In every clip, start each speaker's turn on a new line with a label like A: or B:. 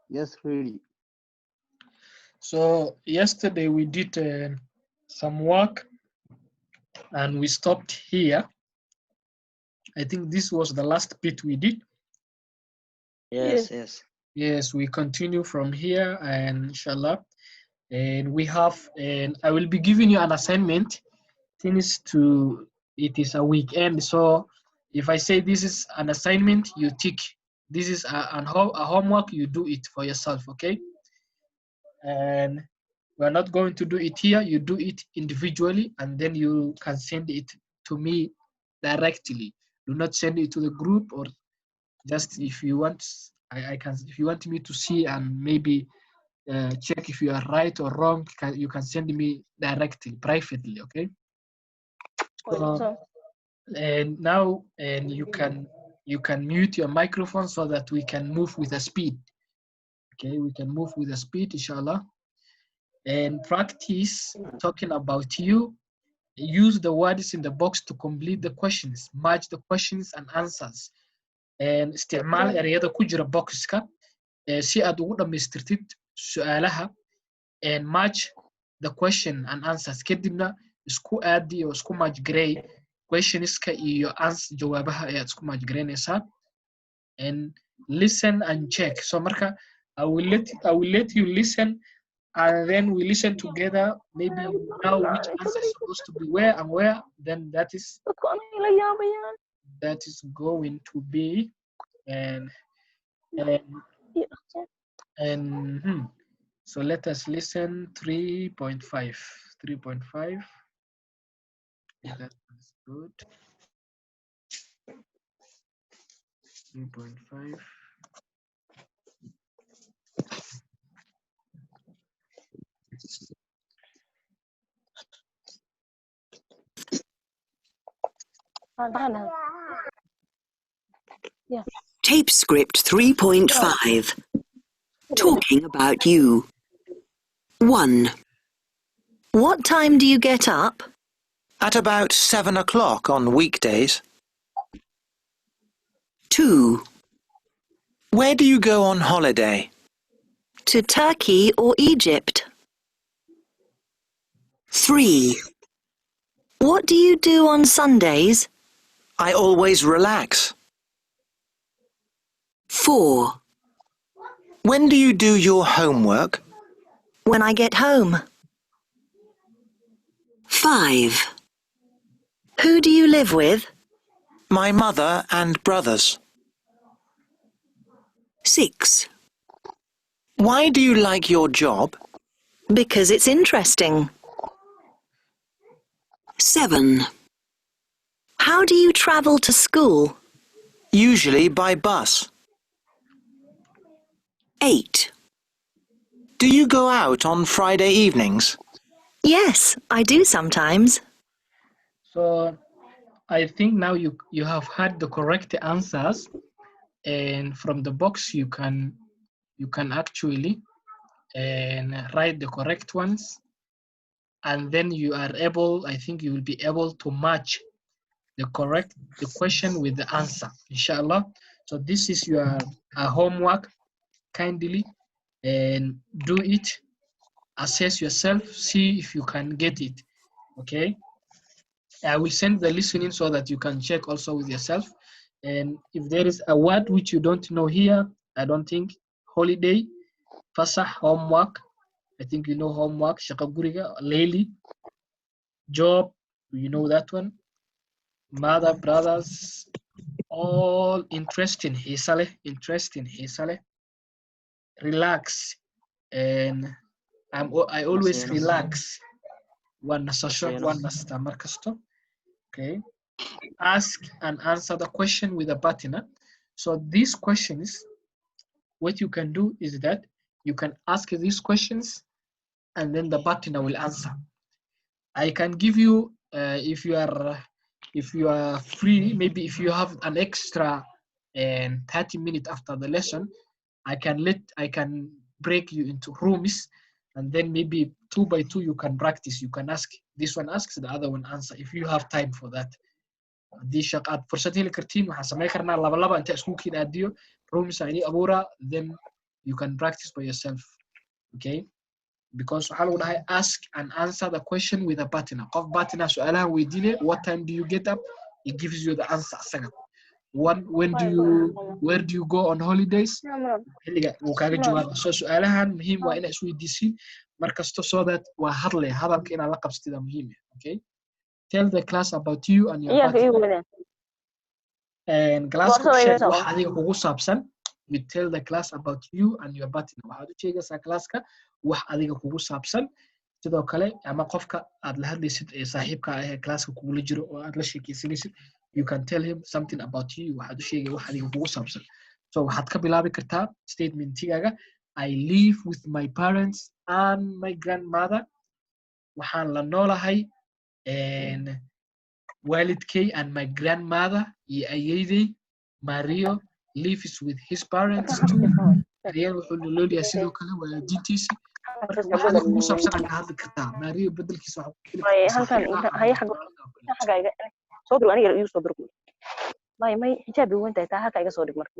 A: Yes, really.
B: So yesterday we did some work and we stopped here. I think this was the last bit we did.
C: Yes, yes.
B: Yes, we continue from here and inshallah. And we have, and I will be giving you an assignment. It is a weekend. So if I say this is an assignment, you tick. This is a homework, you do it for yourself, okay? And we're not going to do it here. You do it individually, and then you can send it to me directly. Do not send it to the group, or just if you want, I can. If you want me to see and maybe check if you are right or wrong, you can send me directly, privately, okay? And now, and you can mute your microphone so that we can move with a speed. Okay, we can move with a speed, inshallah. And practice talking about you. Use the words in the box to complete the questions. Match the questions and answers. And استعمال ereyada ku jira boxka si aad ugu dhamaystirtid su'aalaha and match the question and answers. Kadibna isku aadi oo isku match gareey questionska iyo jawaabaha ayaad isku match gareynaysaa. And listen and check. So marka I will let you listen, and then we listen together. Maybe you know which answer is supposed to be where and where. Then that is going to be and so let us listen 3.5. 3.5. That is good. 3.5.
D: Yeah. Tape script 3.5. Talking about you. 1. What time do you get up?
E: At about 7 o'clock on weekdays.
D: 2.
E: Where do you go on holiday?
D: To Turkey or Egypt? 3. What do you do on Sundays?
E: I always relax.
D: 4.
E: When do you do your homework?
D: When I get home. 5. Who do you live with?
E: My mother and brothers.
D: 6.
E: Why do you like your job?
D: Because it's interesting. 7. How do you travel to school?
E: Usually by bus.
D: 8.
E: Do you go out on Friday evenings?
D: Yes, I do sometimes.
B: So I think now you have had the correct answers, and from the box you can actually write the correct ones, and then you are able, I think you will be able to match the question with the answer, inshallah. So this is your homework. Kindly and do it, assess yourself, see if you can get it, okay? I will send the listening so that you can check also with yourself. And if there is a word which you don't know here, I don't think, holiday, fasah, homework, I think you know homework, shaqa guriga, layli, job, you know that one, mother, brothers, all interesting, interesting, relax, and I always relax. One nasasho, one nasta markasto. Okay. Ask and answer the question with a button. So these questions, what you can do is that you can ask these questions and then the button will answer. I can give you, if you are free, maybe if you have an extra 30 minutes after the lesson, I can break you into rooms, and then maybe 2 by 2 you can practice. You can ask, this one asks, the other one answer, if you have time for that. haddii shaqo aad fursad heli kartiin waxaan samayn karnaa laba inta isku kiin aadiyo rooms aan abuura then you can practice by yourself. Okay, because waxaa lagu dhahay ask and answer the question with a partner. Qof partner su'aalaha weydiine, what time do you get up? It gives you the answer asaga. Where do you go on holidays? xilliga uu kaaga jawaabo. So su'aalahan muhiim waa inaa isweydiisiin markasto so that waa hadalka inaad la qabsatid muhiim. Okay, tell the class about you and your partner. And class wax adiga kugu saabsan. You tell the class about you and your partner. Waxaad u sheegaysaa classka wax adiga kugu saabsan. Sidoo kale ama qofka aad la hadlaysid ee saaxiibka ah ee classka kugula jiro oo aad la sheekaysanaysid, you can tell him something about you. Waxaad u sheegay wax adiga kugu saabsan. So waxaad ka bilaabi kartaa statementigaaga, I live with my parents and my grandmother. Waxaan la noolahay waalidkay and my grandmother iyo ayeeyday. Mario lives with his parents too. Mario wuxuu la noolyahay sidoo kale waalidiintiisa. Marka wax adiga kugu saabsan aad ka hadli kartaa. Mario bedelkiisa waxa ku
A: halkan hay xagga soo dir aniga iyo soo dir may xijaab weynta taa halka iga soo dhig marka.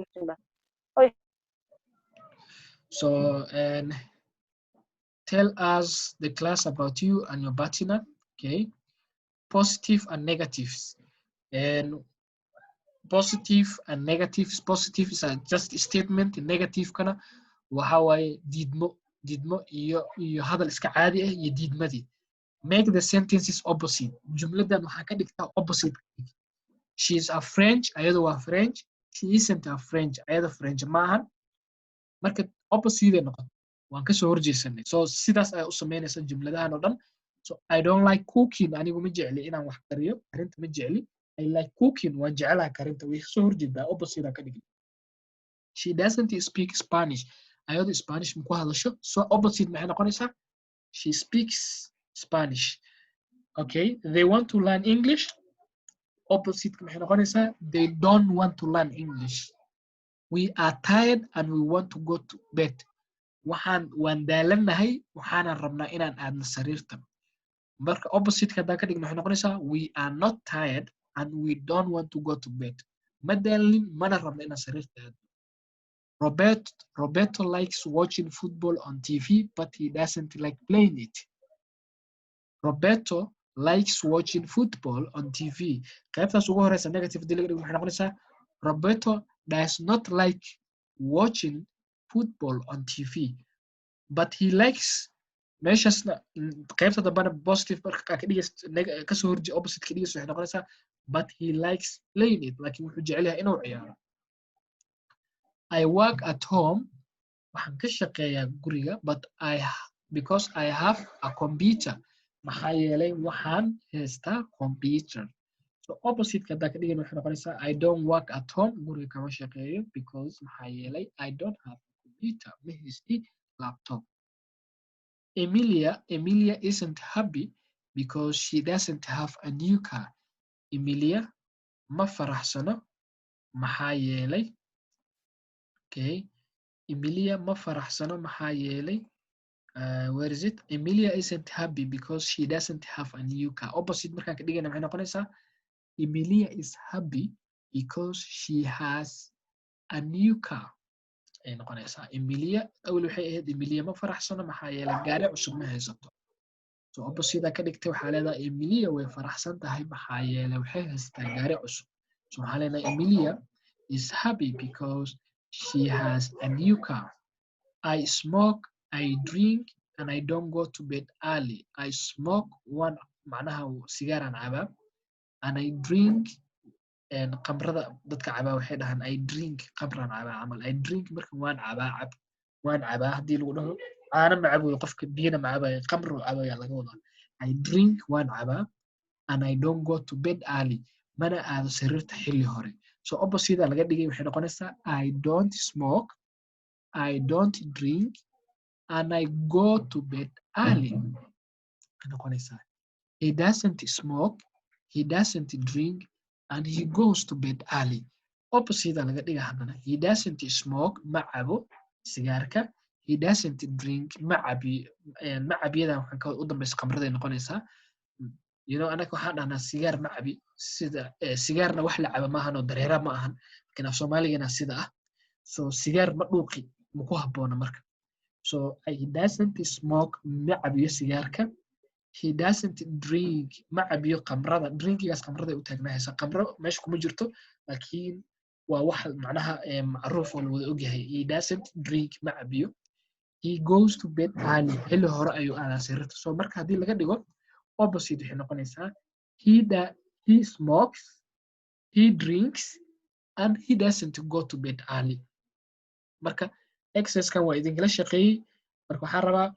B: So tell us the class about you and your partner. Okay, positive and negatives. And positive and negatives. Positive is just a statement. Negative kana waxa waaye diidmo iyo hadal iska caadi ah iyo diidmadii. Make the sentences opposite. Jumladan waxaa ka dhigtaa opposite. She is a French, ayadu waa French. She isn't a French, ayada French maahan. Marka opposite ay noqoto waan ka soo horjeesanay. So sidaas ay u sameynaysa jumladahan oo dhan. So I don't like cooking, anigu ma jecli inaan wax kariyo, karinta ma jecli. I like cooking, waan jecelahay karinta. Way soo horjeedaa opposite ka dhigay. She doesn't speak Spanish, ayadu Spanish ma ku hadasho. So opposite maxay noqonaysaa? She speaks Spanish. Okay, they want to learn English. Opposite maxay noqonaysaa? They don't want to learn English. We are tired and we want to go to bed. waan daalanahay waxaanan rabnaa inaan aadno sariirta. Marka opposite ka ka dhigno waxay noqonaysaa we are not tired and we don't want to go to bed. Ma daalin mana rabno inaan sariirta aadno. Roberto likes watching football on TV but he doesn't like playing it. Roberto likes watching football on TV. Qaybtaas ugu horeysa negative delivery waxay noqonaysaa Roberto does not like watching football on TV but he likes meeshasna qaybta dambana positive marka ka dhigaysa ka soo horjeed opposite ka dhigaysa waxay noqonaysaa but he likes playing it, laakiin wuxuu jecel yahay inuu ciyaaro. I work at home, waxaan ka shaqeeyaa guriga but because I have a computer, maxaa yeelay waxaan haystaa computer. So opposite ka ka dhigan waxay noqonaysaa I don't work at home, guriga kama shaqeeyo because maxaa yeelay I don't have a computer, ma haysti laptop. Emilia isn't happy because she doesn't have a new car. Emilia ma faraxsano maxaa yeelay. Okay, Emilia ma faraxsano maxaa yeelay. Where is it? Emilia isn't happy because she doesn't have a new car. Opposite markaan ka dhigana maxay noqonaysaa Emilia is happy because she has a new car. Ay noqonaysaa Emilia awal waxay ahayd Emilia ma faraxsano maxaa yeelay gaari cusub ma haysato. So opposite ka dhigtay waxaa leedahay Emilia way faraxsan tahay maxaa yeelay waxay haysataa gaari cusub. So waxaa leedahay Emilia is happy because she has a new car. I smoke, I drink, and I don't go to bed early. I smoke one macnaha sigaaran cabaa, and I drink and qamrada dadka cabaa waxay dhahaan I drink qamran cabaa camal. I drink marka waan cabaa haddii lagu dhaho caana ma cabayo qofka biyana ma cabayo qamro cabaya laga wadaa. I drink waan cabaa and I don't go to bed early, mana aado sariirta xilli hore. So opposite laga dhigay waxay noqonaysaa I don't smoke, I don't drink, and I go to bed early. Noqonaysaa he doesn't smoke, he doesn't drink, and he goes to bed early. Opposite laga dhiga hadana he doesn't smoke ma cabo sigaarka, he doesn't drink ma cabiyadan waxaan ka u dambaysa qamrada noqonaysaa. you know anaka waxaan dhahnaa sigaar ma cabi sida sigaarna wax la cabo maahan oo dareera ma ahan laakiin af soomaaligana sida ah so sigaar ma dhuuqi ma ku habboona marka so he doesn't smoke ma cabiyo sigaarka he doesn't drink ma cabiyo qamrada drinkigaas qamrada u taagnahaysa qamro meesha kuma jirto laakiin waa wax macnaha macruuf oo la wada ogyahay he doesn't drink ma cabiyo he goes to bed early xilli hore ayuu aadaa sariirta so marka haddii laga dhigo opposite waxay noqonaysaa he smokes he drinks and he doesn't go to bed early marka exercise-kan waa idinkala shaqeeyey marka waxaan rabaa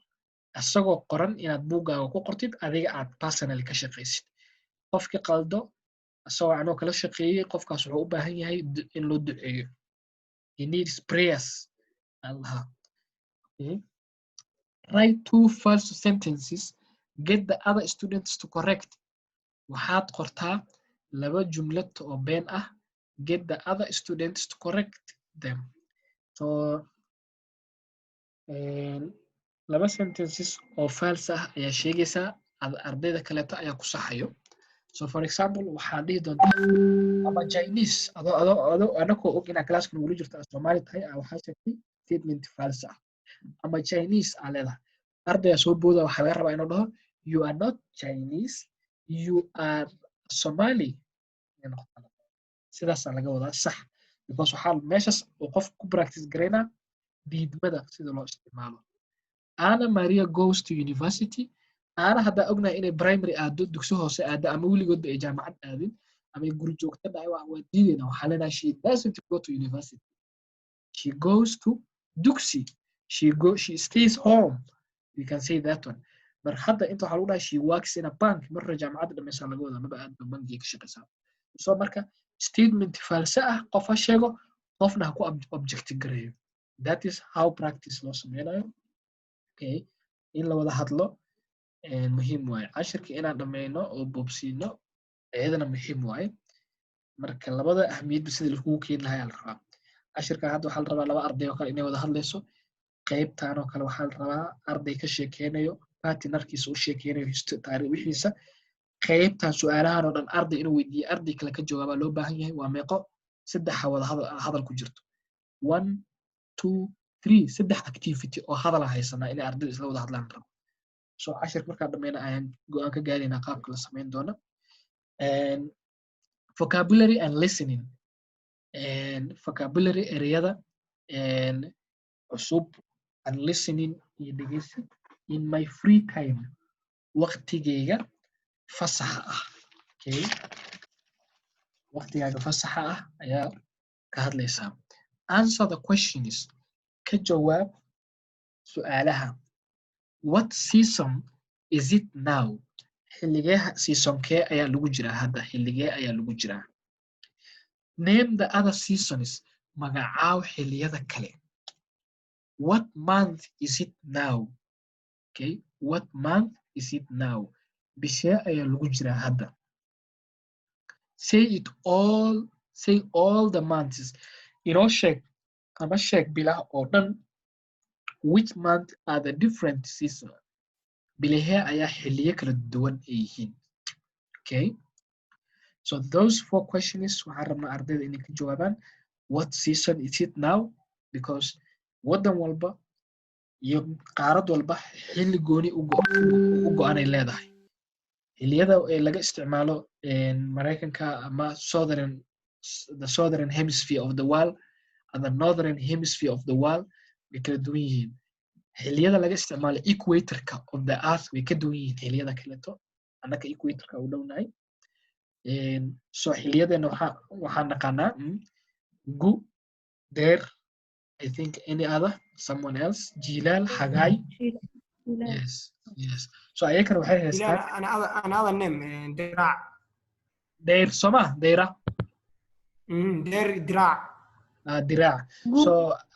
B: isagoo qoran inaad buuggaaga ku qortid adiga aad personally ka shaqaysid qofkii qaldo isagoo anoo kala shaqeeyey qofkaas wuxuu u baahan yahay in loo duceeyo he needs prayers allah okay. Write 2 false sentences get the other students to correct waxaad qortaa 2 jumlad oo been ah get the other students to correct them so 2 sentences oo false ah ayaa sheegaysaa ardayda kaleeto ayaa ku saxayo so for example waxaad dhihi doontaa ama Chinese adoo anakoo og inaa classka nagula jirto Soomaali tahay waxaa sheegtay statement false ah ama Chinese aa leedahay ardayga soo booda waxaa laga rabaa inuu dhaho you are not Chinese you are Somali sidaasaa laga wadaa sax because waxaa meeshaas oo qof ku practice gareynaa diidmada sida loo isticmaalo Anna Maria goes to university Anna hadda ognahay inay primary aado dugsi hoose aado ama weligoodba ay jaamacad aadin ama guri joogta dhaay waa diidayna waxaa leenahay she doesn't go to university she goes to dugsi she stays home you can say that one mar hadda inta waxa lagu dhahay she works in a bank marra jaamacadda dhameysa laga wadaa maba aad bangiga ka shaqeysaa so marka statement false ah qof ha sheego qofna ha ku objective gareeyo that is how practice loo sameynayo okay in la wada hadlo muhiim waaye cashirka inaan dhameyno oo boobsiino ayadana muhiim waaye marka labada ahmiyadba sida lagu keeni lahaa la rabaa cashirka hadda waxaa la rabaa 2 arday oo kale inay wada hadlayso qaybtaan oo kale waxaa la rabaa arday ka sheekeynayo partnerkiisa u sheekeynayo taariikh wixiisa qaybtaan su'aalahan oo dhan arday inuu weydiiyo arday kale ka jawaaba loo baahan yahay waa meeqo 3 wada hadal ku jirto 1 2 3 3 activity oo hadal haysanaa inay ardaydu isla wada hadlaan rabo so cashir markaa dhammeena ayaan go'aan ka gaaraynaa qaabka la sameyn doono vocabulary and listening vocabulary ereyada cusub and listening iyo dhegeysi in my free time waqtigeyga fasaxa ah okay waqtigaaga fasaxa ah ayaa ka hadlaysaa answer the questions ka jawaab su'aalaha what season is it now xilligee seasonkee ayaa lagu jiraa hadda xilligee ayaa lagu jiraa name the other seasons magacaaw xilliyada kale what month is it now okay what month is it now bishee ayaa lagu jiraa hadda say all the months inoo sheeg ama sheeg bilaha oo dhan which month are the different seasons bilahee ayaa xilliyo kala duwan ay yihiin okay so those 4 questions waxaan rabnaa ardayda inay ka jawaabaan what season is it now because wadan walba iyo qaarad walba xilli gooni u go'anay leedahay xilliyada laga isticmaalo Mareykanka ama the southern hemisphere of the world and the northern hemisphere of the world way kala duwan yihiin xilliyada laga isticmaalo equatorka of the earth way ka duwan yihiin xilliyada kaleeto annaka equatorka u dhownahay so xilliyadeena waxaan naqaanaa gu deer I think any other someone else jilal hagay yes so ayakana waxay haystaan
F: another name dirac
B: deer soma deera
F: deer dirac
B: dirac so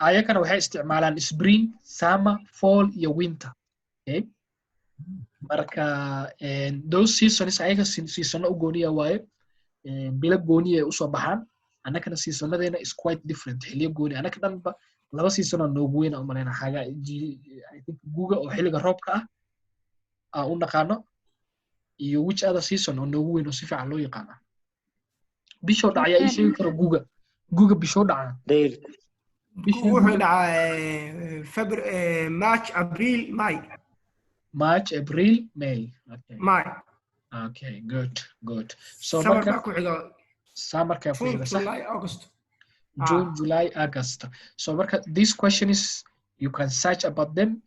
B: ayakana waxay isticmaalaan spring summer fall iyo winter okay marka those seasons ayaga seasono u gooniya waaye bila gooniya ay usoo baxaan annakana seasonadeena is quite different xilliyo gooni annaka dhanba 2 season oo noogu weyn u maleynaa xaga I think guga oo xilliga roobka ah u naqaano iyo which other season oo noogu weyn oo si fiican loo yaqaana bishoo dhacaya ii sheegi karo guga bishoo dhaca
C: Daily.
F: wuxuu dhacaa March, April, May.
B: March, April, May. Okay.
F: May.
B: Okay, good. So
F: Summer
B: marka
F: baa ku xiga.
B: summer ka ku
F: June,
B: xiga sax
F: July, August.
B: June, July, August. So marka this question is you can search about them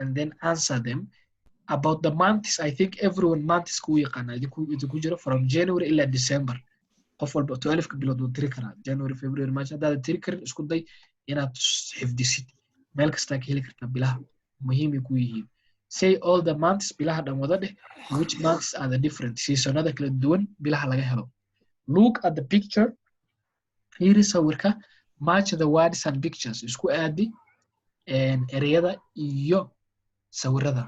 B: and then answer them. About the months, I think everyone months ku yaqaana idinku jiro from January ila December. qof walba 12 ka bilood uu tiri karaa January, February, March haddaad tiri karin isku day inaad xifdisid meel kasta ka heli kartaa bilaha muhiim ay ku yihiin say all the months bilaha dhan wada dheh which months are the different seasonada kala duwan bilaha laga helo look at the picture fiiri sawirka match the words and pictures isku aadi ereyada iyo sawirada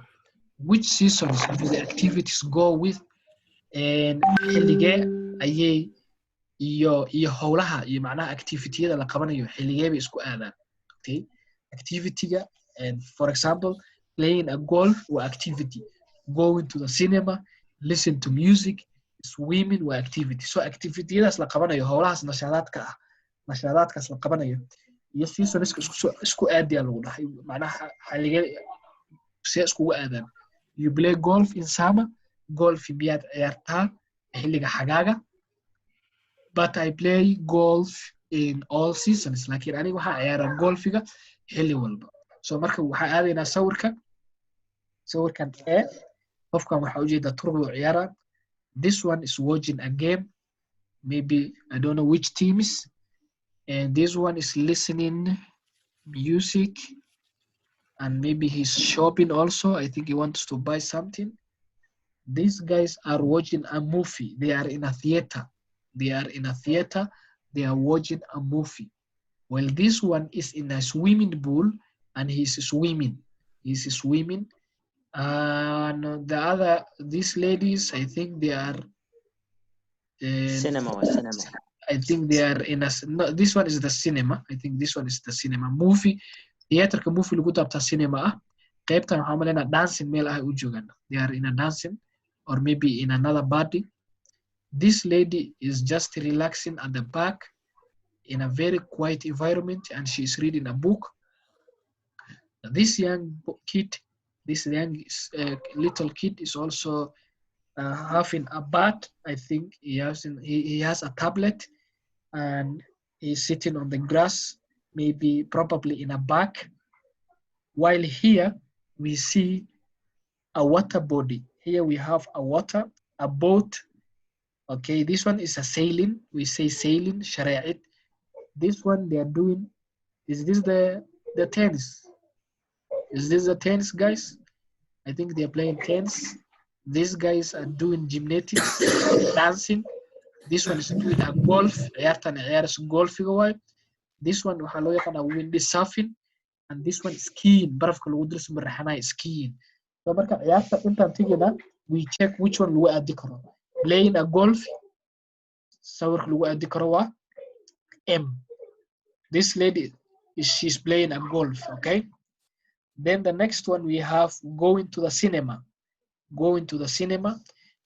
B: which seasons do the activities go with xilligee ayay iyo howlaha iyo macnaha activity-yada la qabanayo xilligee bay isku aadaan okay activity-ga and for example playing a golf waa activity going to the cinema listen to music swimming waa activity so activity-yadaas la qabanayo howlahaas nashaadaadkaas la qabanayo iyo seasoniska isku aadiya lagu dhahay macnaha xilligee see iskugu aadaan you play golf in summer golf miyaad ciyaartaa xilliga xagaaga but I play golf in all seasons laakiin aniga waxaa ciyaaraa golfiga xilli walba so marka waxaa aadaynaa sawirkan qofkan waxaa ujeedaa turbo ciyaara this one is watching a game maybe I don't know which teams and this one is listening music and maybe he's shopping also I think he wants to buy something these guys are watching a movie they are in a theater they are watching a movie well this one is in a swimming pool and he's swimming and the other these ladies I think they are
C: Cinema.
B: I think they are in a no, this one is the cinema I think this one is the cinema movie theaterka movie lagu dabta cinema ah qaybtan waxaa maleynaa dancing meel ah u joogaan they are in a dancing or maybe in another party this lady is just relaxing at the back in a very quiet environment and she is reading a book this young little kid is also having a bath I think he has a tablet and he's sitting on the grass maybe probably in a park while here we see a water body here we have a boat okay this one is a sailing we say sailing sharaa'id this one they are doing is this the tennis is this the tennis guys I think they are playing tennis these guys are doing gymnastics dancing this one is doing a golf ciyaartan ciyaaras golfiga waay this one waxaa loo yaqaanaa windsurfing and this one skiing barafka lagu dul samaraxanayo skiing so marka ciyaarta intaan tigina we check which one lagu aadi karo playing a golf sawirka lagu aadi karo waa M this lady she's playing a golf okay then the next one we have going to the cinema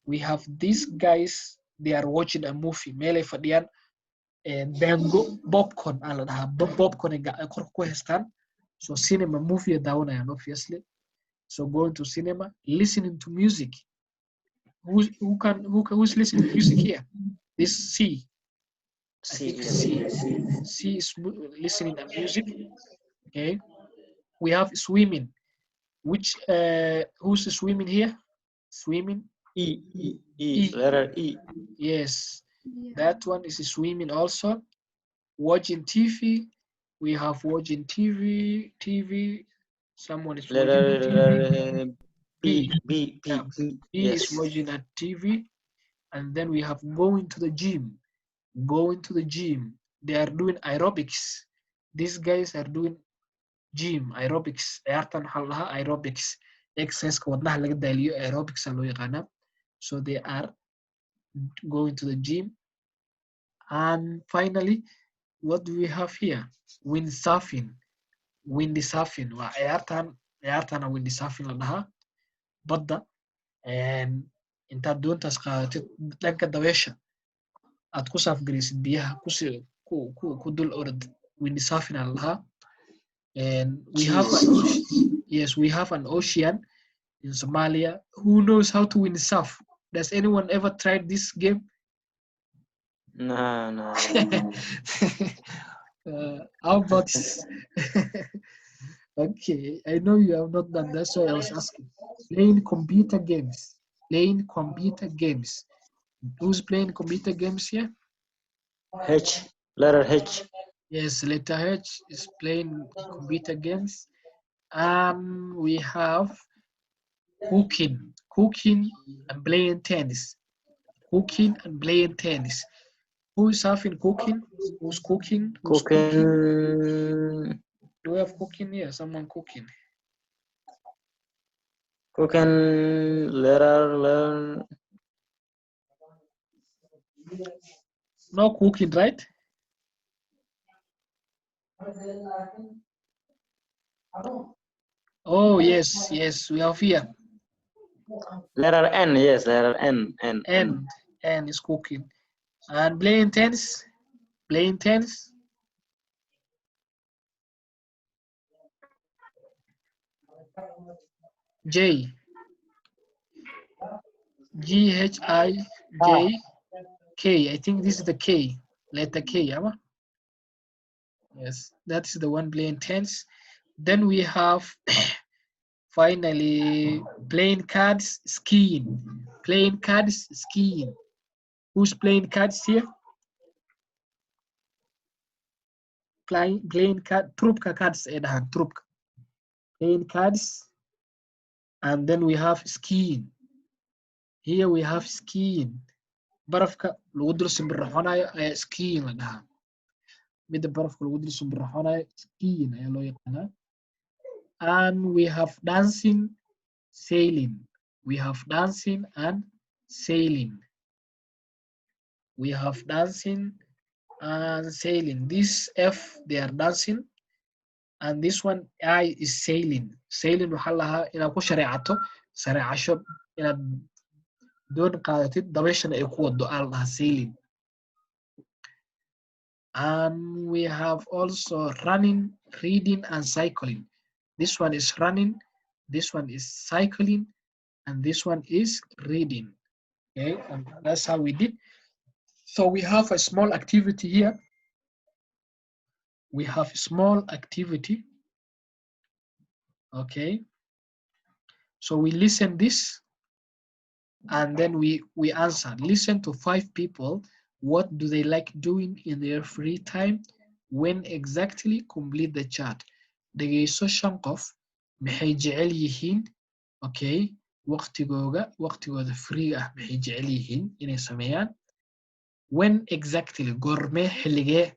B: we have these guys they are watching a movie meelay fadhiyaan dango popcorn aan la dhahaa popcorn ay korka ku haystaan so cinema movie daawanayaan obviously so going to cinema listening to music who's listening to music here this C is listening to music okay we have swimming which who's swimming here swimming
C: letter E
B: yes that one is swimming also watching TV we have watching TV someone is watching TV
C: B
B: is watching at TV and then we have going to the gym they are doing aerobics these guys are doing gym aerobics ciyaartan waxaa la dhahaa aerobics exercise-ka wadnaha laga daaliyo aerobics aa loo yaqaanaa so they are going to the gym and finally what do we have here windsurfing waa ciyaartana windsurfing la dhahaa badda intaad doontaas qaadatid dhanka dabeesha aad ku saafgaraysid biyaha ku dul orad windsurfing aan lahaa. And we have an ocean. Yes, we have an ocean in Somalia. Who knows how to windsurf? Does anyone ever tried this game?
C: No.
B: How about this? Okay, I know you have not done that, so I was asking. Playing computer games. Playing computer games. Who's playing computer games here?
C: H. Letter H.
B: Yes, letter H is playing computer games. We have cooking and playing tennis. Cooking and playing tennis. Who is having cooking? Who's cooking? Who's cooking?
C: Cooking.
B: Do we have cooking here? Someone cooking.
C: Cooking. Letter.
B: No cooking, right? Oh, yes, we have here.
C: Letter N. Yes, letter N.
B: N is cooking. And playing tennis? Playing tennis? J. G-H-I-J. K. I think this is the K. Letter K, yeah? Yes, that is the one playing tennis. Then we have finally playing cards, skiing. Playing cards, skiing. Who's playing cards here? Playing card, trupka cards, trupka. Playing cards. And then we have skiing. Here we have skiing. Barafka lagu dul simbirraxonayo ayaa skiing la dhahaa. Midda barafka lagu dul simbirraxonayo skiing ayaa loo yaqaanaa. And we have dancing, sailing. We have dancing and sailing. We have dancing and sailing. This F, they are dancing. And this one, I, is sailing. Sailing waxaa lahaa inaad ku shareecato, sareecasho inaad doon qaadatid, dabeeshana ay ku wado aa la dhahaa sailing. And we have also running, reading, and cycling. This one is running, this one is cycling, and this one is reading. Okay, and that's how we did. So we have a small activity here. We have a small activity. Okay. So we listen this, and then we answer. Listen to 5 people. What do they like doing in their free time? When exactly? Complete the chart. Dhegeyso 5 qof maxay jecel yihiin, okay, waqtigooda free ah maxay jecel yihiin inay sameeyaan. When exactly? Goormee xilligee?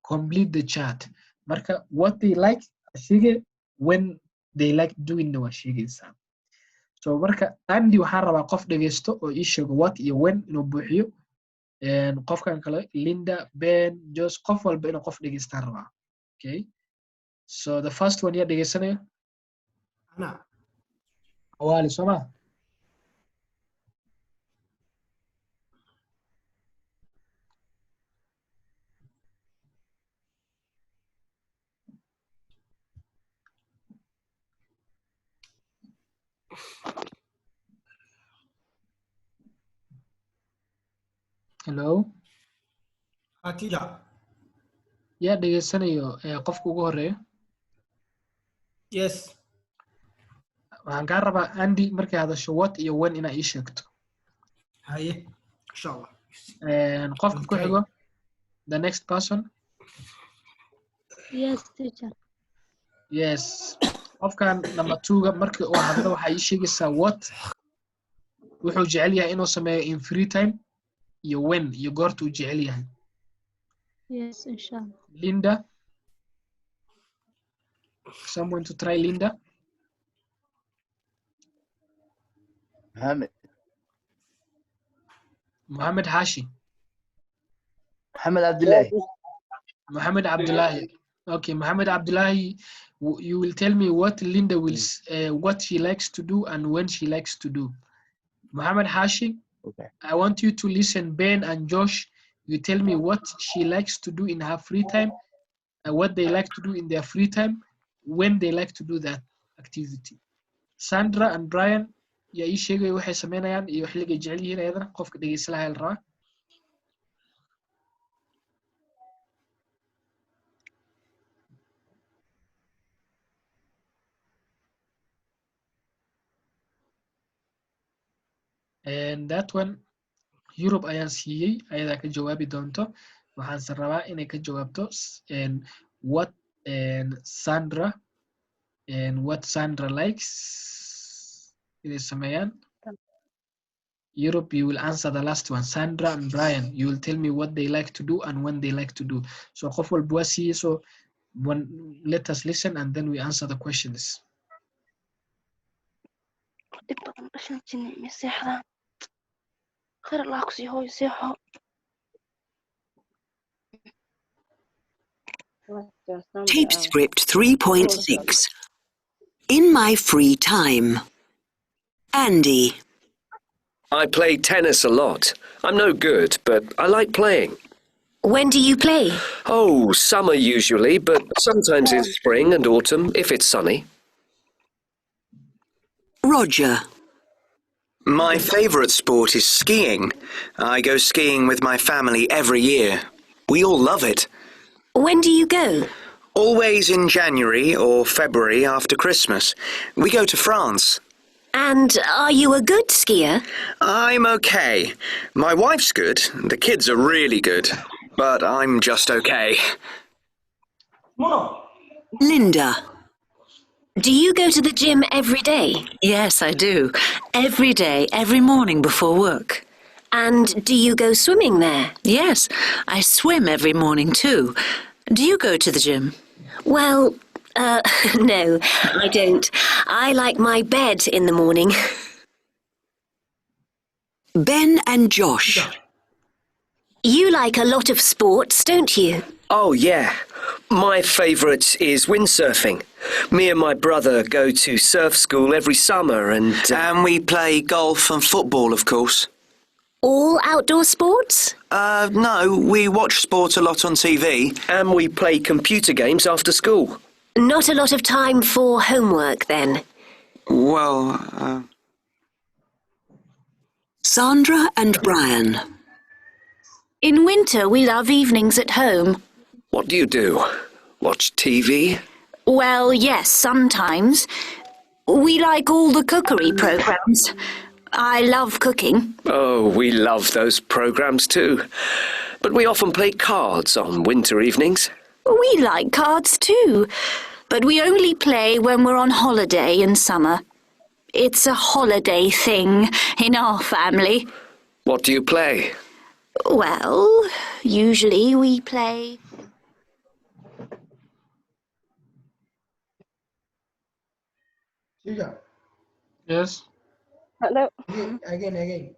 B: Complete the chart. Marka what they like shige, when they like doing waa sheegaysaa. So marka Andy waxaan rabaa qof dhegeysto oo ii sheego what iyo when inuu buuxiyo. Qofkan kale Linda, Ben, Jos, qof walba inuu qof dhegeystaan rabaa. Okay. So the first one yaa dhegeysanaya?
F: Ana.
B: Awali soma. Hello.
F: Teacher.
B: Yaa dhegeysanayo qofka ugu horeeyo?
F: Yes.
B: Waxaan kaa rabaa Andy markay hadasho what iyo when inaa ii sheegto.
F: Haye. Inshallah.
B: Qofka ku xigo, the next person.
G: Yes, teacher.
B: Yes. Qofkan number 2 markii uu hadlo waxaa ii sheegaysaa what wuxuu jecel yahay inuu sameeyo in free time iyo when iyo goorta uu jecel yahay.
G: Yes, inshallah.
B: Linda. Someone to try Linda. Mohammed Hashi.
H: Mohammed Abdullahi.
B: Mohammed Abdullahi. Okay, Mohammed Abdullahi, you will tell me what Linda will, what she likes to do and when she likes to do. Muhammad Hashi,
H: Okay.
B: I want you to listen, Ben and Josh. You tell me what she likes to do in her free time, and what they like to do in their free time, when they like to do that activity. Sandra and Brian, yaa ii sheegaya waxay sameynayaan iyo xilligay jecel yihiin ayadana qofka dhegeysanaya la rabaa. And that one, Europe ayaan siiyey, ayadaa ka jawaabi doonto. Waxaanse rabaa inay ka jawaabto what Sandra likes inay sameeyaan. Europe, you will answer the last one. Sandra and Brian, you will tell me what they like to do and when they like to do. So qof walba waa siiyey, so let us listen and then we answer the questions.
A: dib badan dhashan jinni ma seexdaan khayr allah ku sii hooyo seexo
D: Tape script 3.6. In my free time. Andy.
I: I play tennis a lot. I'm no good, but I like playing.
D: When do you play?
I: Oh, summer usually, but sometimes in spring and autumn if it's sunny.
D: Roger.
E: My favourite sport is skiing. I go skiing with my family every year. We all love it.
D: When do you go?
E: Always in January or February after Christmas. We go to France.
D: And are you a good skier?
E: I'm okay. My wife's good. The kids are really good. But I'm just okay.
D: Linda. Do you go to the gym every day?
J: Yes, I do. Every day, every morning before work.
D: And do you go swimming there?
J: Yes, I swim every morning too. Do you go to the gym?
D: Well, no, I don't. I like my bed in the morning. Ben and Josh. You like a lot of sports, don't you?
I: Oh, yeah. My favourite is windsurfing. Me and my brother go to surf school every summer and
E: we play golf and football, of course.
D: All outdoor sports?
E: No, we watch sport a lot on TV.
I: And we play computer games after school.
D: Not a lot of time for homework, then?
E: Well,
D: Sandra and Brian. In winter, we love evenings at home.
I: What do you do? Watch TV?
D: Well, yes, sometimes. We like all the cookery programs. I love cooking.
I: Oh, we love those programs too. But we often play cards on winter evenings.
D: We like cards too, but we only play when we're on holiday in summer. It's a holiday thing in our family.
I: What do you play?
D: Well, usually we play...
B: Yes.
A: Hello.
F: Again.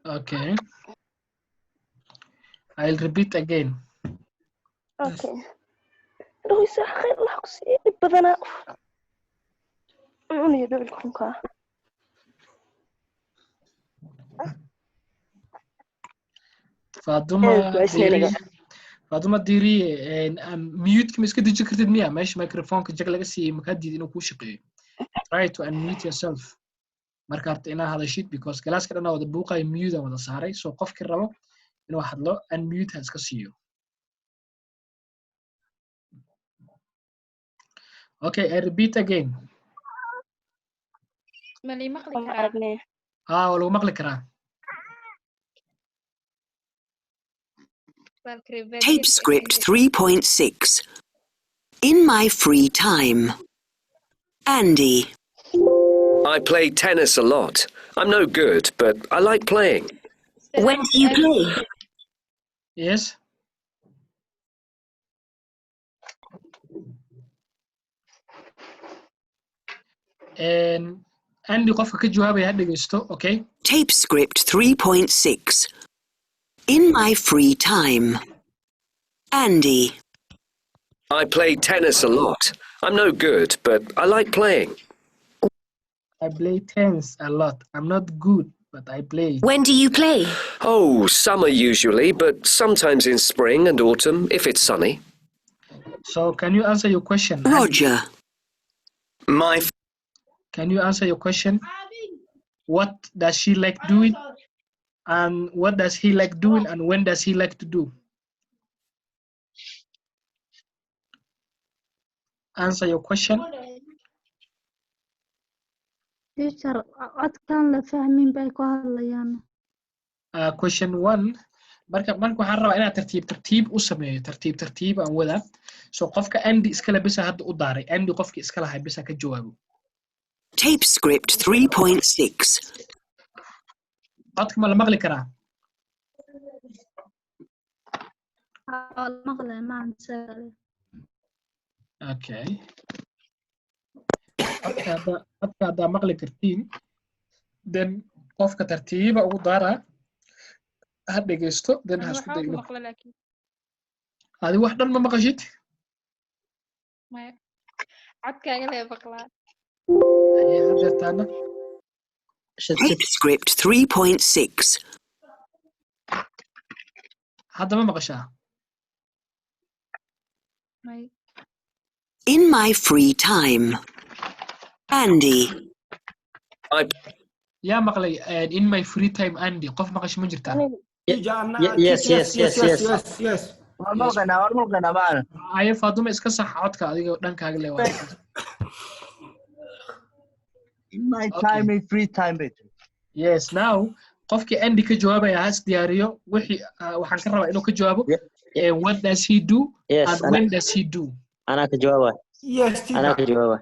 B: Okay. I'll repeat again.
A: Okay. Roysa khayr allah ku sii dib badana uniyo dhowl kunka
B: Faduma Diri, mute ma iska deji kartid miya meesha microphone-ka jag laga siiyey maka diid inuu kuu shaqeeyo. Try to unmute yourself. Marka harta inaa hadashid because galaaska dhan wada buuqayo mute aan wada saaray, so qofkii rabo inuu hadlo unmute ha iska siiyo. Okay, I repeat again.
A: waa lagu
B: maqli karaa.
D: Tape script 3.6. In my free time. Andy.
I: I play tennis a lot. I'm no good, but I like playing.
D: When do you play?
B: Yes. And Andy qofka ka jawaabaya ha dhegeysto, okay?
D: Tape script 3.6. In my free time. Andy.
I: I play tennis a lot. I'm no good, but I like playing.
B: I play tennis a lot. I'm not good, but I play.
D: When do you play?
I: Oh, summer usually, but sometimes in spring and autumn if it's sunny.
B: So can you answer your question? Andy?
J: Roger.
B: Can you answer your question? What does she like doing? And what does he like doing? And when does he like to do? Answer your question.
G: teacher codkan la fahmin bay ku hadlayaan
B: Question 1. marka waxaan rabaa inaad tartiib u sameeyo tartiib aan wada so qofka Andy iskala bisa hadda u daaray Andy qofkii iskala hay bisa ka jawaabo.
J: Tape script 3.6.
B: codka ma la maqli karaa?
G: maqlay maan sare
B: Okay. codka haddaa maqli kartiin then qofka tartiiba ugu daara ha dhegeysto then ha isku dayo adi wax dhan ma maqashid?
K: codkaaga lee maqlaa
B: hadeertaana
J: Tape script 3.6.
B: hadda ma maqashaa?
J: In my free time. Andy.
B: yaa maqlay in my free time Andy qof maqash ma jirtaa?
C: Yes.
H: warmulqana maan.
B: aye Faaduma iska sax codka adiga dhankaaga le waa.
H: In my time in free time bit.
B: Yes, now qofkii Andy ka jawaabaya has diyaariyo wixii waxaan ka rabaa inuu ka jawaabo what does he do
C: Yes,
B: and when does he do?
C: Ana ka jawaaba.
F: Yes,
C: Ana ka
F: teacher.
C: jawaaba.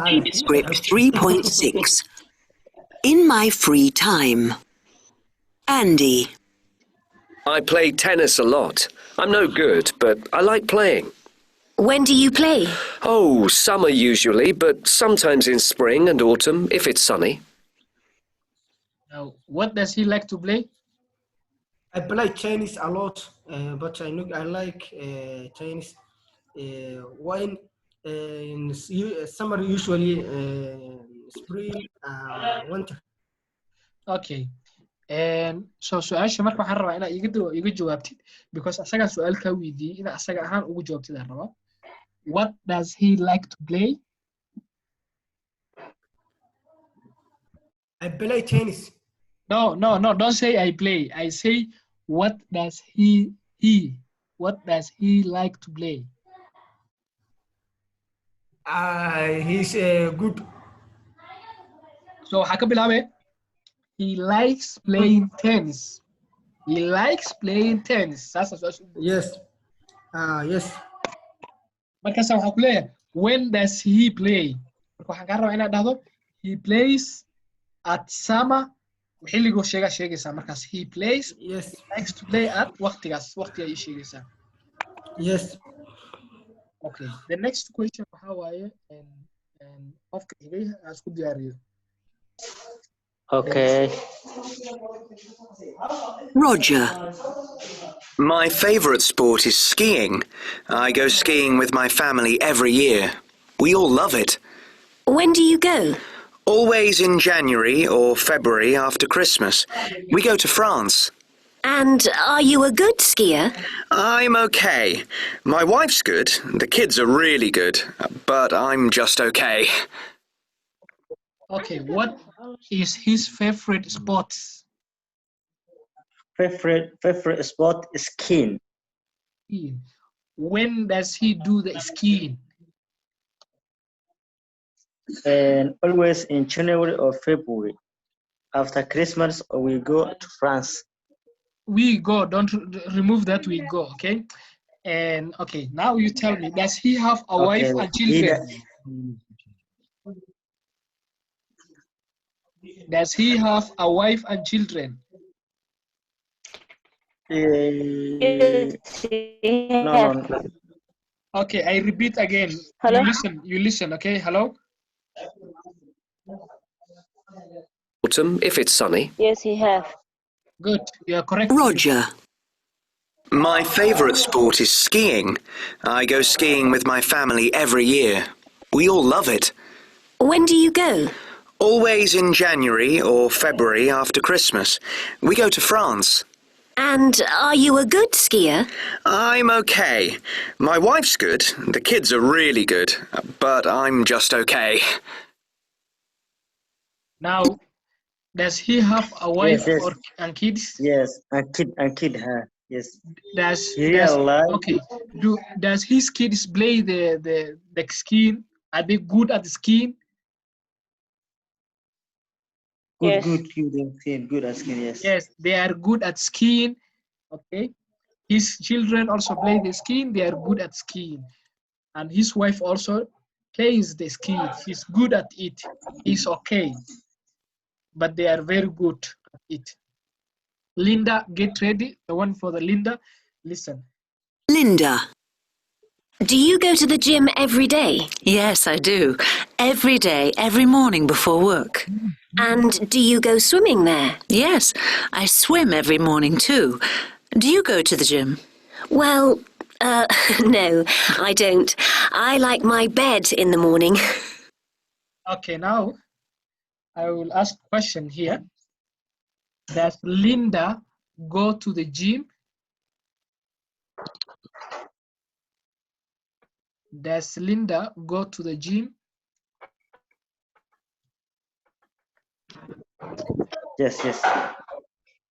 J: Tape script 3.6. In my free time. Andy.
I: I play tennis a lot. I'm no good, but I like playing.
D: When do you play?
I: Oh, summer usually, but sometimes in spring and autumn if it's sunny.
B: Now, what does he like to play?
F: I play Chinese a lot, but I like Chinese when in summer usually spring winter.
B: Okay. And so su'aasha marka waxaan rabaa inaad iga jawaabtid because asaga su'aal ka weydiiyay ina asaga ahaan ugu jawaabtid aan rabaa. What does he like to play?
F: I play tennis.
B: No, don't say I play. I say what does he like to play?
F: He's good.
B: So waxaa ka bilaabay he likes playing tennis. He likes playing tennis.
F: Yes. Yes.
B: Markaas waxaa ku leeyahay when does he play? Marka waxaan ka rabaa inaad dhahdo he plays at summer xilligu sheegaysaa markaas he plays
F: yes
B: likes to play at waqtiga ay sheegaysaa.
F: Yes.
B: Okay, the next question waxa waaye qofka xigay isku diyaariyo.
C: Okay.
J: Roger.
E: My favorite sport is skiing. I go skiing with my family every year. We all love it.
D: When do you go?
E: Always in January or February after Christmas. We go to France.
D: And are you a good skier?
E: I'm okay. My wife's good. The kids are really good. But I'm just okay.
B: Okay, what is his favorite sport?
C: Favorite sport is skiing.
B: When does he do the skiing?
C: And always in January or February. After Christmas, we go to France.
B: We go, don't remove that, we go, okay? And okay, now you tell me, does he have a wife and children? Does he have a wife and children?
C: No.
B: Okay, I repeat again.
A: Hello?
B: You listen, okay? Hello?
I: Autumn if it's sunny.
A: Yes, he have.
B: Good, you are correct.
J: Roger.
E: My favorite sport is skiing. I go skiing with my family every year. We all love it.
D: When do you go?
E: Always in January or February after Christmas. We go to France.
D: And are you a good skier?
E: I'm okay. My wife's good. The kids are really good. But I'm just okay.
B: Now, does he have a wife
C: Yes, yes.
B: or and kids?
C: Yes, and kid, yes.
B: Does
C: Like,
B: does his kids play the skiing? Are they good at skiing?
C: good at skin, yes.
B: Yes, they are good at skiing. Okay. His children also play the skiing. They are good at skiing. And his wife also plays the skiing. She's good at it. He's okay. But they are very good at it. Linda, get ready. The one for the Linda. Listen.
J: Linda.
D: Do you go to the gym every day?
J: Yes, I do. Every day, every morning before work.
D: And do you go swimming there?
J: Yes, I swim every morning too. Do you go to the gym?
D: Well, no, I don't. I like my bed in the morning.
B: Okay, now I will ask a question here. Does Linda go to the gym? Does Linda go to the gym?
C: Yes.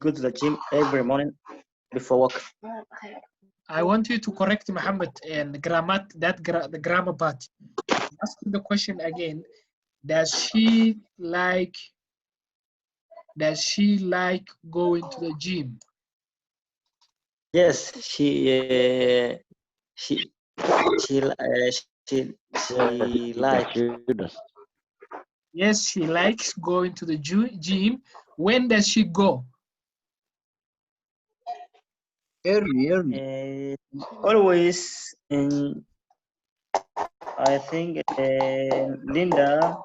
C: Go to the gym every morning before work.
B: I want you to correct Muhammad and the grammar part. Asking the question again. Does she like going to the gym?
C: Yes, she like.
B: Yes, she likes going to the gym. When does she go?
H: Early.
C: Always in. I think Linda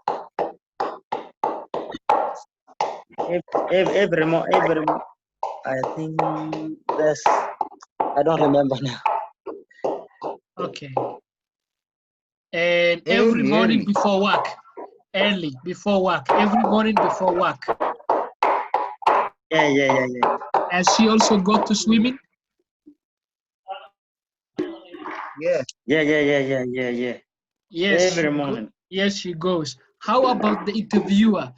C: every I think that's I don't remember now.
B: Okay. And every morning before work. Early before work. Every morning before work.
C: Yeah.
B: Has she also go to swimming?
C: Yeah.
B: Yes.
C: Every morning.
B: Yes, she goes. How about the interviewer?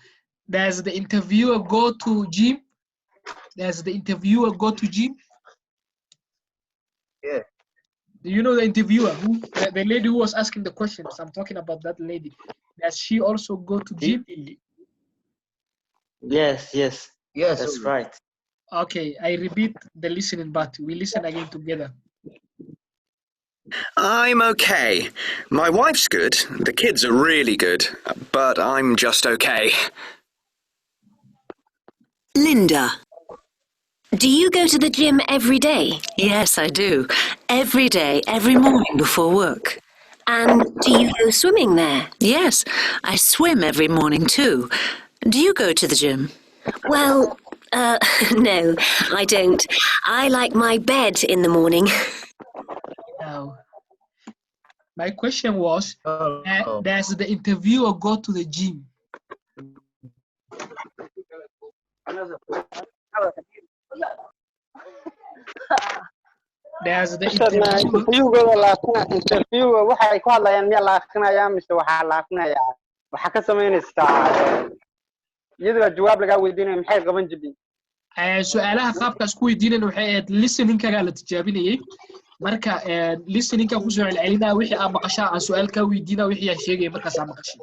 B: Does the interviewer go to gym? Does the interviewer go to gym?
H: Yeah.
B: Do you know the interviewer? The lady who was asking the questions? I'm talking about that lady. Does she also go to gym?
C: Yes. That's right.
B: Okay, I repeat the listening part. We listen again together.
E: I'm okay. My wife's good. The kids are really good. But I'm just okay.
J: Linda.
D: Do you go to the gym every day?
J: Yes, I do. Every day, every morning before work.
D: And do you go swimming there?
J: Yes, I swim every morning too. Do you go to the gym?
D: Well, no, I don't. I like my bed in the morning.
B: Now, my question was, does the interviewer go to the gym? Does the
L: interview waxay ku hadlayaan miyaa la akhrinayaa mise waxaa la akhrinayaa waxaa ka samaynaysaa iyadoo jawaab lagaa weydiinayo maxay qaban jireen
B: su'aalaha qaabkaas ku weydiinayna waxay ahayd listening-kaga la tijaabinayay marka listening-ka ku soo celcelinaa wixii aad maqashaa aan su'aal ka weydiinaa wixii aan sheegay markaas aad maqashay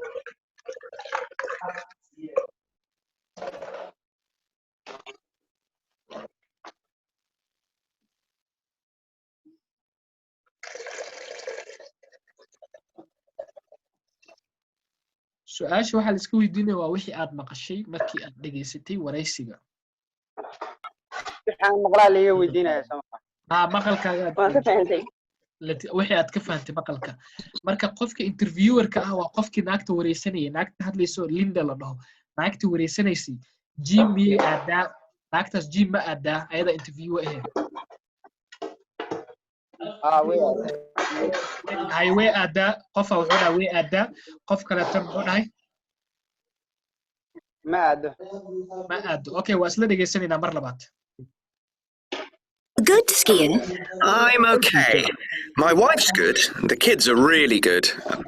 B: su-aasha waxaa la iska weydiinaya waa wixii aad maqashay markii aad dhegaysatay waraysiga
L: waxaan maqlaa laga weydiinaya sama
B: maqalkaaga
A: waan ka fahantay
B: wixii aad ka fahantay maqalka marka qofka interviewerka ah waa qofkii naagta wareysanayay naagta hadlayso Linda la dhaho naagta wareysanaysay gym miyay aadaa naagtaas gym ma aadaa ayada interviewer ahayd way aadaa qofa wuxuu dhahay way aadaa qof kale tan wuxuu dhahay
L: ma aado.
B: Ma aado. Okay, waa isla dhegeysanayna mar labaad.
D: Good skiing.
E: I'm okay. My wife's good. The kids are really good.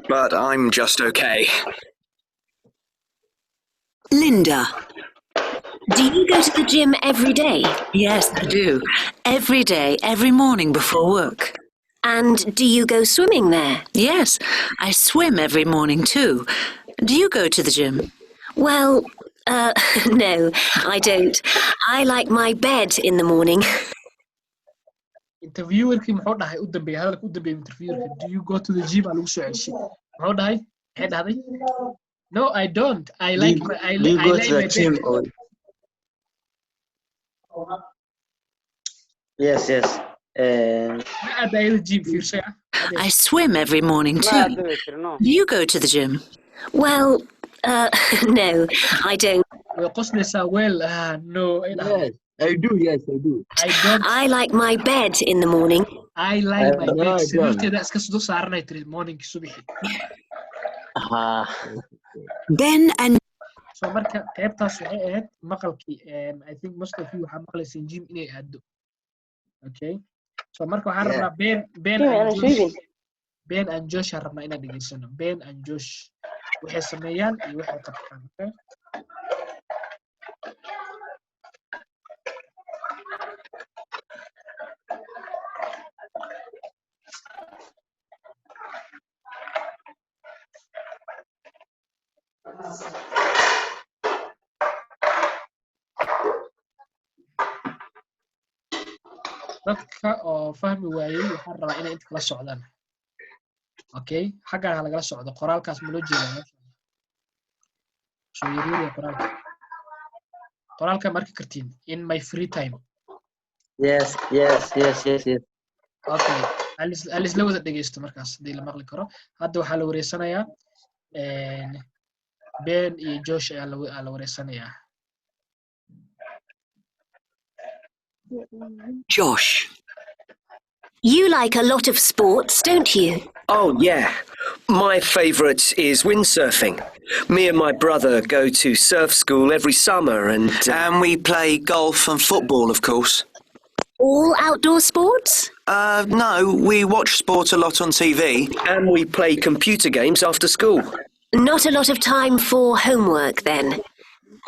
E: But I'm just okay.
J: Linda.
D: Do you go to the gym every day?
J: Yes, I do. Every day, every morning before work.
D: And do you go swimming there?
J: Yes, I swim every morning too. Do you go to the gym?
D: Well, no, I don't. I like my bed in the morning.
B: Interviewerkii muxuu dhahay u dambeeyay hadalka u dambeeyay interviewerka do you go to the gym lagu soo ceshay muxuu dhahay maxay dhahday no I don't I like my I
C: Do you go
B: like
C: to the
B: my
C: gym
B: bed.
C: or yes
B: Ma aadayo gym fiirshay
J: I swim every morning
L: Ma
J: too.
L: aado bay tiri no.
J: Do you go to the gym?
D: Well, no, I don't.
B: way qoslaysaa well no ay dhahday
H: Yes, I do. Yes, I do.
B: I don't
D: I like my bed in the morning.
B: I like my
H: No,
B: bed
H: I don't.
B: sariirteeda iska soo saaranay tiri morning subaxi
J: Ben and
B: so marka qaybtaas waxay ahayd maqalkii I think most of you waxaa maqlayseen gym inay aado okay so marka waxaan
H: Yeah.
B: rabnaa Ben and Josh aan rabnaa inaan dhegeysano Ben and Josh waxay sameeyaan iyo waxay qabtaan okay dadka oo fahmi waayay waxaan rabaa inay inta kala socdaan okay xaggan ha lagala socdo qoraalkaas ma loo jeedaa meesha soo yaryariya qoraalka marka kartiin in my free time
C: yes
B: okay alis la wada dhegeysto markaas hadii la maqli karo hadda waxaa la wareysanayaa Ben iyo Josh ayaa la wareysanayaa
J: Josh.
D: You like a lot of sports, don't you?
I: Oh, yeah. My favourite is windsurfing. Me and my brother go to surf school every summer and
E: we play golf and football, of course.
D: All outdoor sports?
E: No, we watch sport a lot on TV.
I: and we play computer games after school.
D: Not a lot of time for homework then.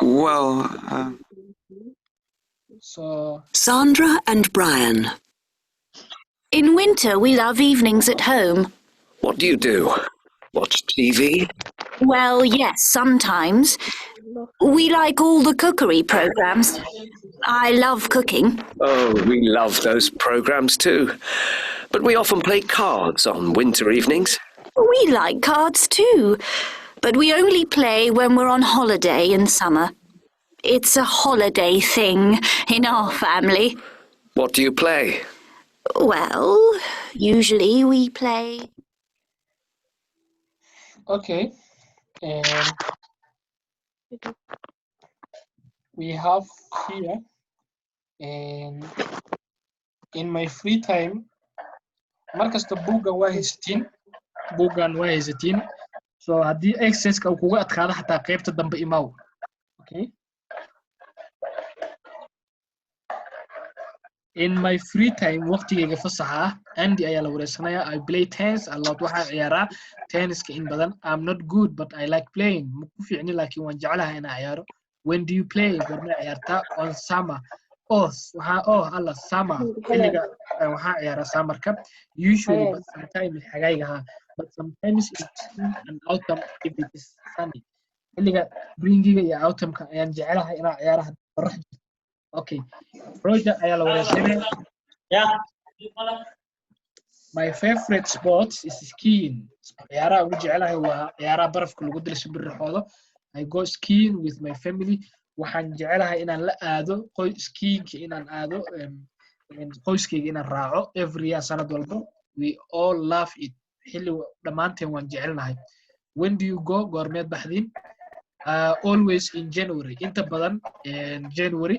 E: Well,
B: so
J: Sandra and Brian.
D: In winter, we love evenings at home.
I: What do you do? Watch TV?
D: Well, yes, sometimes. We like all the cookery programs. I love cooking.
I: Oh, we love those programs too. But we often play cards on winter evenings.
D: We like cards too, but we only play when we're on holiday in summer. It's a holiday thing in our family.
I: What do you play?
D: Well, usually we play.
B: okay and we have here and in my free time markasta buuggan waa haysatiin so haddii exercise-ka uu kugu adkaado xataa qaybta dambe imaw okay in my free time waqtigayga fasaxa ah Andy ayaa la wareysanayaa I play tennis a lot waxaan ciyaaraa tenniska in badan I'm not good but I like playing ma ku fiicni laakiin waan jeclahay inaan ciyaaro when do you play goorma ciyaartaa on summer alla summer xilliga waxaan ciyaaraa summerka usually but sometimes xagaygaha but sometimes in spring and autumn if it is sunny xilliga springiga iyo autumnka ayaan jeclahay inaan ciyaaraha qorrax jirto okay Roger ayaa la wareysanayaa my favorite sports is skiing ciyaaraha ugu jecelahay waa ciyaaraha barafka lagu dilo shimbirixoodo I go skiing with my family waxaan jecelahay inaan la aado skiing inaan aado qoyskayga inaan raaco every year sanad walba we all love it xilli dhammaanteen waan jecelnahay when do you go goormeed baxdiin always in January inta badan January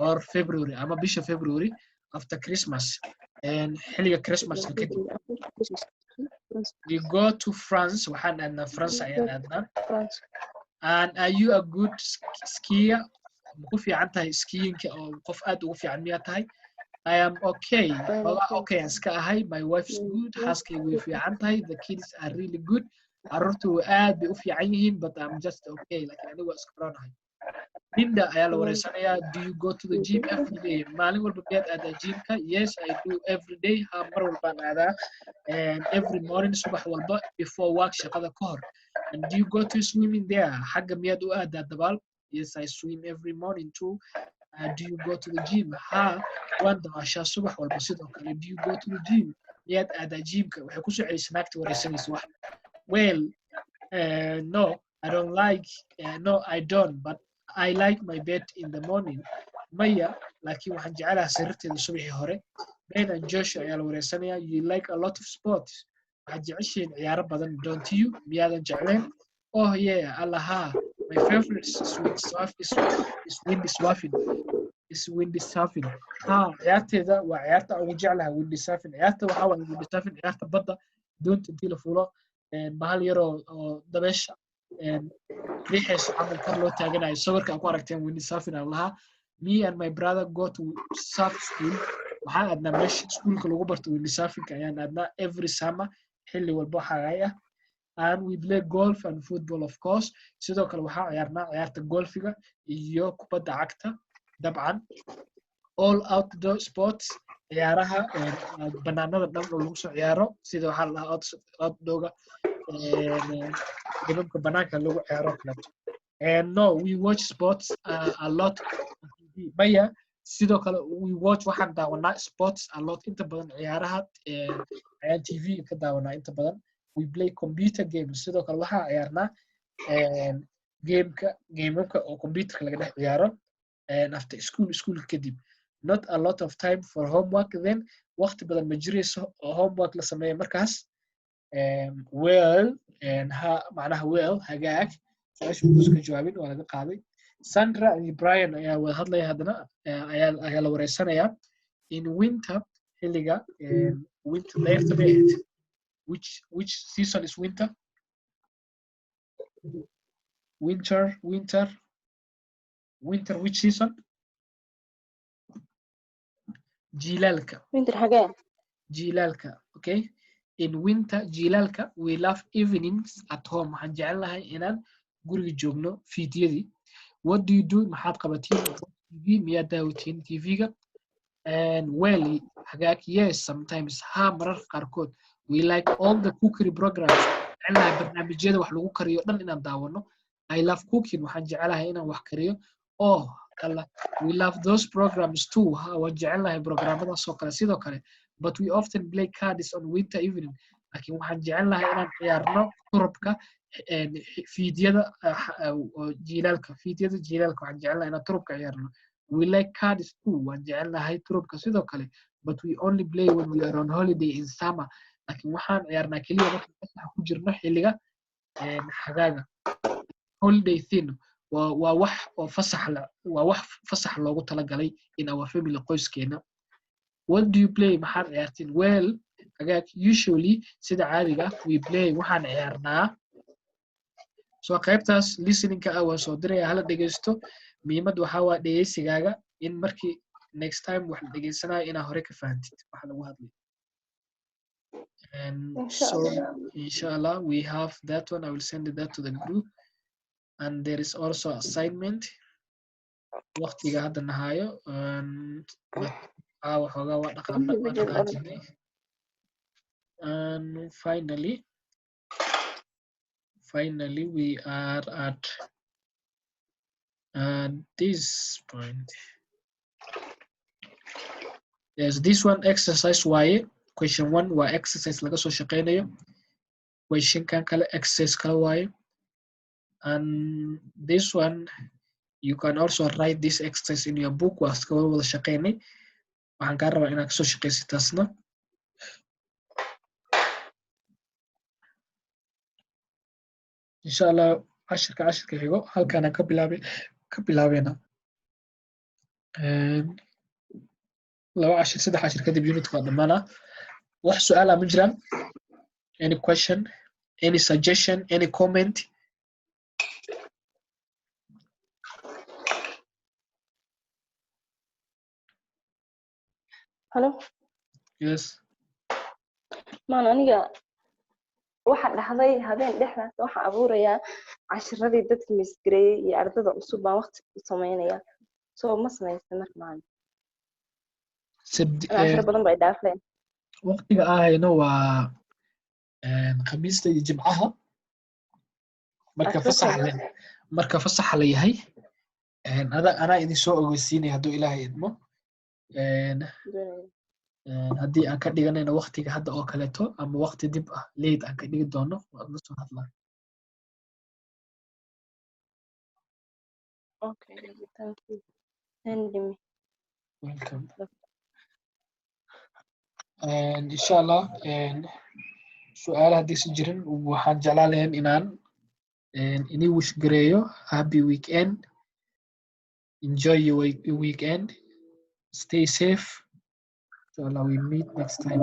B: or February ama bisha February after Christmas and xilliga Christmas kadib we go to France waxaan aadnaa France ayaan aadnaa And are you a good skier? Ugu fiican tahay skiing oo qof aad ugu fiican miyaa tahay? I am okay. Okay, iska ahay. My wife's good. Xaaskaygu way fiican tahay. The kids are really good. Carruurtu aad bay u fiican yihiin, but I'm just okay. Laakiin anigu waa iska baranahay. Linda ayaa la wareysanayaa. Do you go to the gym every day? Maalin walba miyaad aadaa gymka? Yes, I do every day. Mar walbaan aadaa. And every morning subax walba before work shaqada ka hor. And do you go to swimming there? Xagga miyaad u aadaa dabaal? Yes, I swim every morning too. Do you go to the gym? Ha, waan dabaashaa subax walba sidoo kale. Do you go to the gym? Miyaad aadaa gymka? Waxay ku soo celisay naagta wareysanaysa wax. Well, no, I don't like, no, I don't, but I like my bed in the morning. Maya, laakiin waxaan jecelahay sariirteeda subaxii hore. Ben and Joshua ayaa la wareysanayaa. You like a lot of sports. Waxaad jeceshiin ciyaaro badan, don't you? Miyaadan jecleen? Oh yeah, allaha. My favorite is windy surfing. Ha, ciyaarteeda waa ciyaarta ugu jeclahay windy surfing. Ciyaarta waxaa waaye windy surfing, ciyaarta badda, doonta intii la fuulo, bahal yar oo dabeesha riixayso camal kor loo taaganayo. Sawirka aad ku aragteen windy surfing aan lahaa. Me and my brother go to surf school. Waxaan aadnaa meesha iskuulka lagu barto windy surfing ayaan aadnaa every summer xilli walba xagaay ah. And we play golf and football, of course. Sidoo kale waxaa ciyaarnaa ciyaarta golfiga iyo kubadda cagta dabcan. All outdoor sports, ciyaaraha banaanada dhan oo lagu soo ciyaaro sida waxaa la dhahaa outdoorga dibadda banaanka lagu ciyaaro kaleeto. And no, we watch sports a lot on TV. Maya, sidoo kale we watch waxaan daawanaa sports a lot inta badan ciyaaraha ayaan TV ka daawanaa inta badan. We play computer games. Sidoo kale waxaa ciyaarnaa gameka oo computerka laga dhex ciyaaro after school kadib. Not a lot of time for homework then. Waqti badan ma jirayso oo homework la sameeyo markaas. Well, macnaha well, hagaag. Su-aasha iska jawaabin waa laga qaaday. Sandra and Brian ayaa wada hadlaya haddana ayaa la wareysanayaa. In winter, xilliga winter leerta bay ahayd. Which season is winter? Winter, which season? Jilalka.
A: Winter hagee?
B: Jilalka, okay? In winter, jilalka, we love evenings at home. Waxaan jecelnahay inaan guriga joogno fiidyadii. What do you do? Maxaad qabatiin? TV, miyaad daawatiin TV-ga? And well, hagaag, yes, sometimes. Ha, marar qaarkood. We like all the cookery programs. Jecelahay barnaamijyada wax lagu kariyo dhan inaan daawano. I love cooking. Waxaan jecelahay inaan wax kariyo. Oh, Allah. We love those programs too. Waan jecelahay programmadaas oo kale sidoo kale. But we often play cards on winter evening. Laakiin waxaan jecelahay inaan ciyaarno turubka fiidyada jiilaalka. Fiidyada jiilaalka waxaan jecelahay inaan turubka ciyaarno. We like cards too. Waan jecelahay turubka sidoo kale. But we only play when we are on holiday in summer. Laakiin waxaan ciyaarnaa keliya marka fasax ku jirno xilliga xagaaga. Holiday thing waa wax oo fasax loogu talagalay in our family qoyskeena. What do you play? Maxaad ciyaartiin? Well, hagaag, usually sida caadiga we play waxaan ciyaarnaa. Soo qaybtaas listening-ka waan soo diraya hala dhegeysto. Muhiimad waxaa waa dhegeysigaaga in markii next time wax la dhegeysanayo inaa hore ka fahantid waxa lagu hadlay. And so, inshallah, we have that one. I will send that to the group. And there is also assignment. Waqtiga hadda nahayo. And finally, we are at this point. Yes, this one exercise waaye. Question 1 waa exercise laga soo shaqeynayo. Question kan kale exercise kale waaye. And this one, you can also write this exercise in your book. Waa iska wada shaqeynay. Waxaan kaa rabaa inaad kasoo shaqeysid taasna. Inshallah, cashirka xigo halkaan ka bilaabeena. Laba cashir, saddex cashir kadib unit waa dhamaana. Wax su'aal ma jiraan? Any question? Any suggestion? Any comment?
A: Hello.
B: Yes.
A: maan aniga waxa dhaxday habeen dhexdaas waxa abuuraya cashiradii dadka misgareeyay iyo ardada cusub baan waqti ku sameynaya soo ma sameysay markaan cashiro badan bay dhaafeen
B: waqtiga ahayno waa khamiista iyo jimcaha marka fasax la yahay anaa idin soo ogeysiinaya hadduu ilaahay idmo haddii aan ka dhiganayno waqtiga hadda oo kaleeto ama waqti dib ah late aan ka dhigi doono waad la soo hadlaan
A: okay thank you send me
B: welcome inshallah su'aal haddii si jirin waxaan jeclaan lahayn inaan ini wish gareeyo happy weekend enjoy your weekend stay safe inshallah we meet next time